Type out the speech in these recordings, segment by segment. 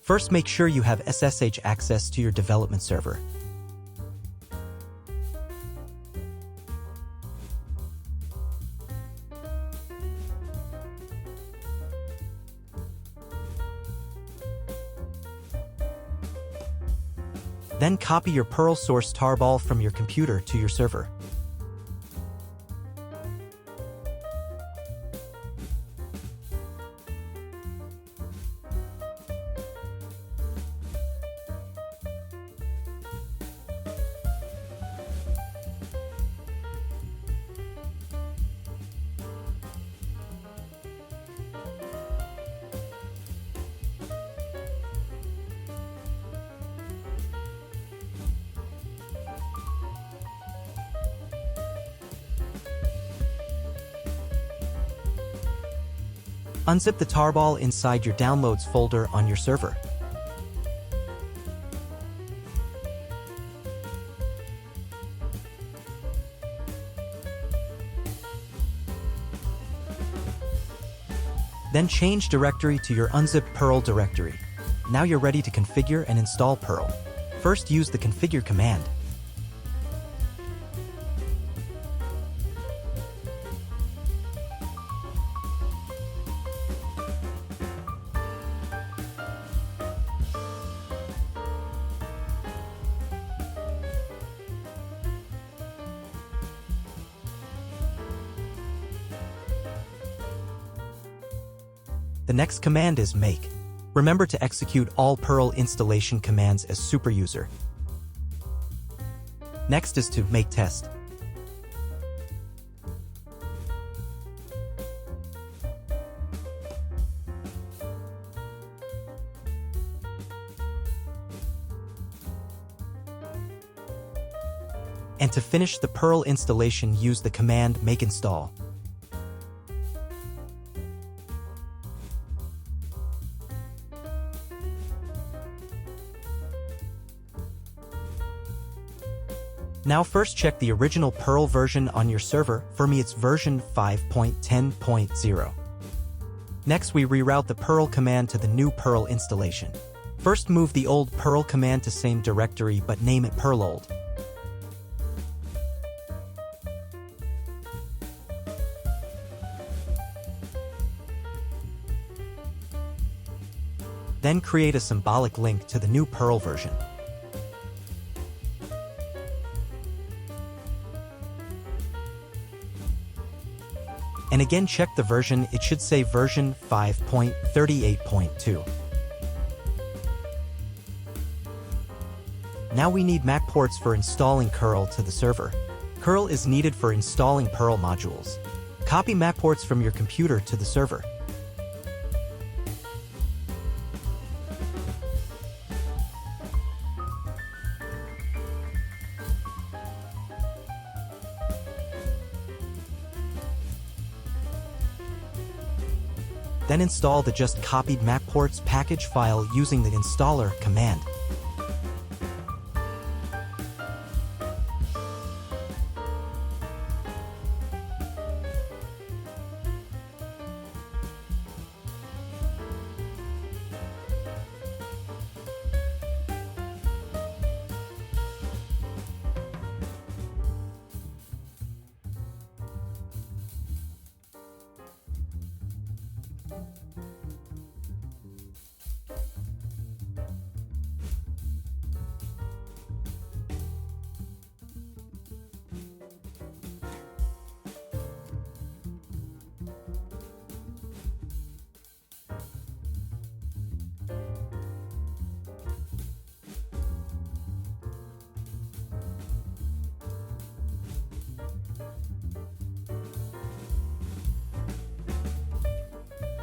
First, make sure you have SSH access to your development server. Then copy your Perl source tarball from your computer to your server. Unzip the tarball inside your downloads folder on your server. Then change directory to your unzipped Perl directory. Now you're ready to configure and install Perl. First, use the configure command. The next command is make. Remember to execute all Perl installation commands as superuser. Next is to make test. And to finish the Perl installation, use the command make install. Now first check the original Perl version on your server. For me it's version 5.10.0. Next we reroute the Perl command to the new Perl installation. First move the old Perl command to same directory but name it Perl old. Then create a symbolic link to the new Perl version. And again check the version, it should say version 5.38.2. Now we need MAC ports for installing curl to the server. Curl is needed for installing Perl modules. Copy MAC ports from your computer to the server. Then install the just copied MAC ports package file using the installer command.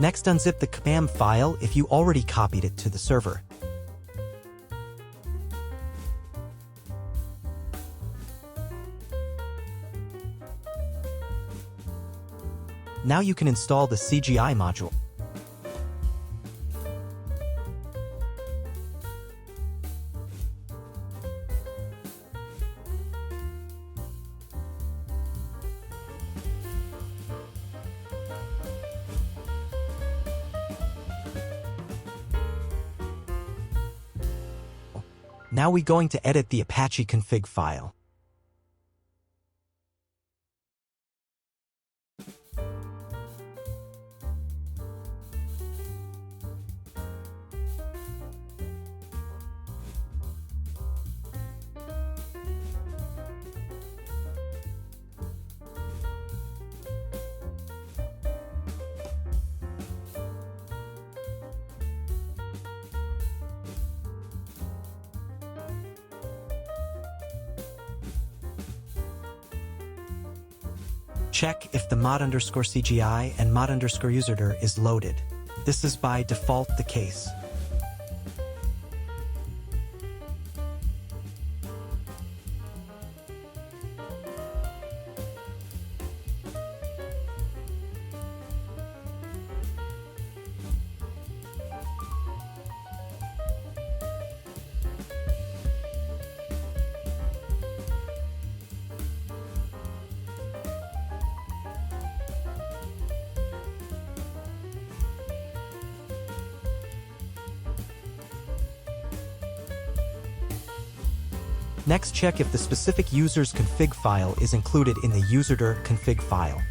Next, unzip the command file if you already copied it to the server. Now you can install the CGI module. Now we're going to edit the Apache config file. Check if the mod_CGI and mod_userdir is loaded. This is by default the case. Next, check if the specific user's config file is included in the userdir config file.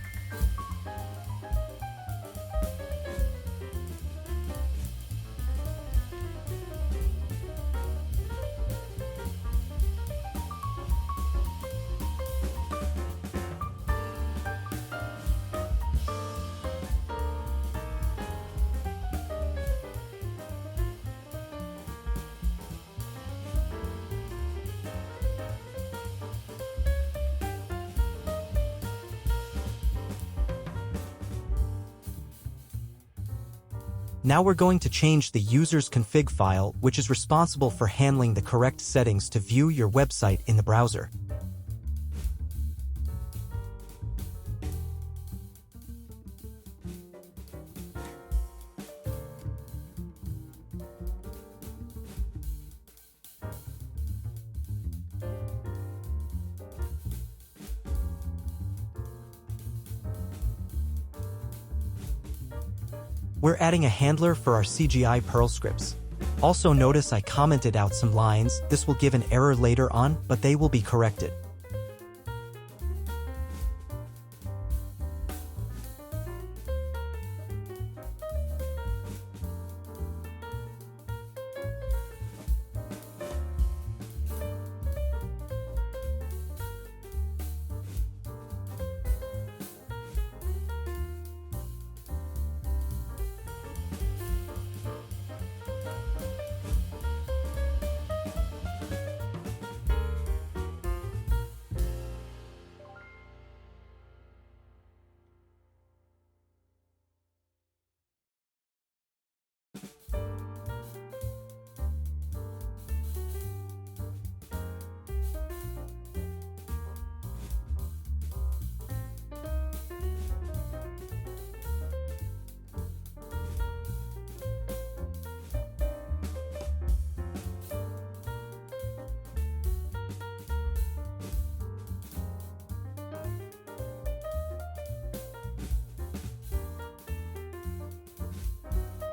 Now we're going to change the user's config file, which is responsible for handling the correct settings to view your website in the browser. We're adding a handler for our CGI Perl scripts. Also notice I commented out some lines. This will give an error later on, but they will be corrected.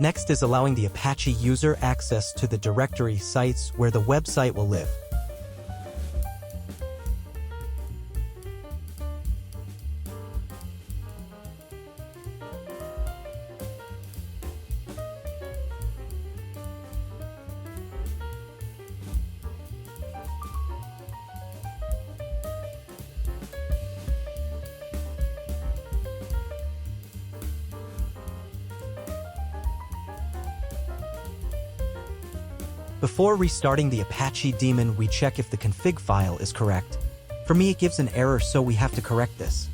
Next is allowing the Apache user access to the directory sites where the website will live. Before restarting the Apache daemon, we check if the config file is correct. For me, it gives an error, so we have to correct this.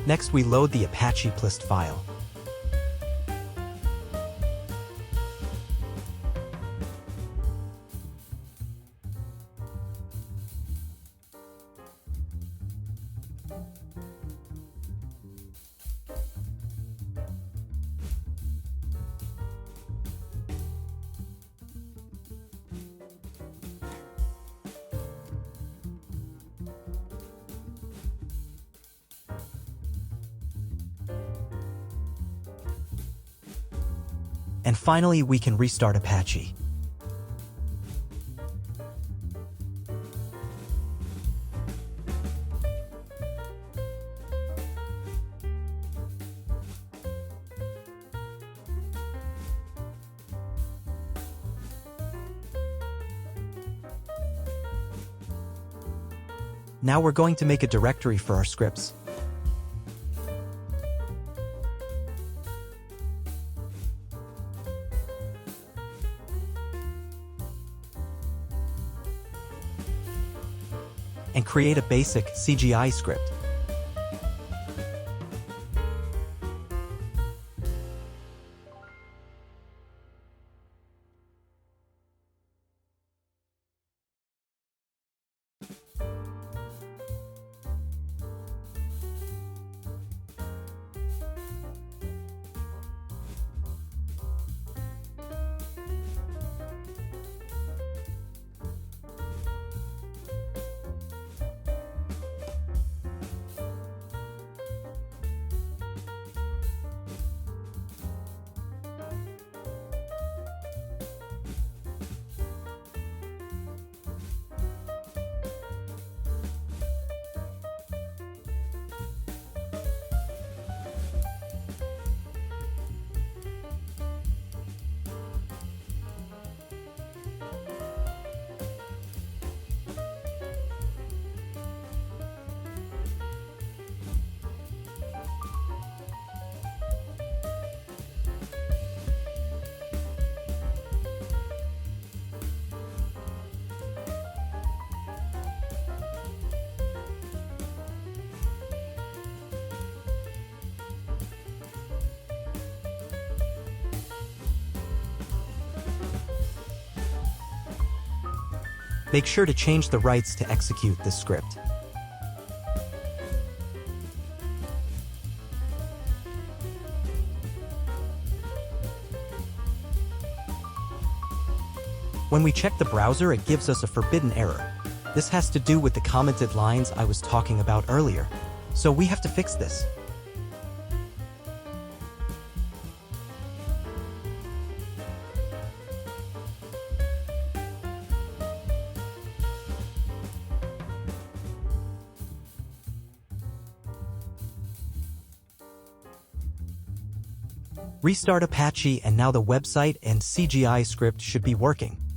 Next, we load the Apache plist file. And finally, we can restart Apache. Now we're going to make a directory for our scripts. And create a basic CGI script. Make sure to change the rights to execute this script. When we check the browser, it gives us a forbidden error. This has to do with the commented lines I was talking about earlier, so we have to fix this. Restart Apache and now the website and CGI script should be working.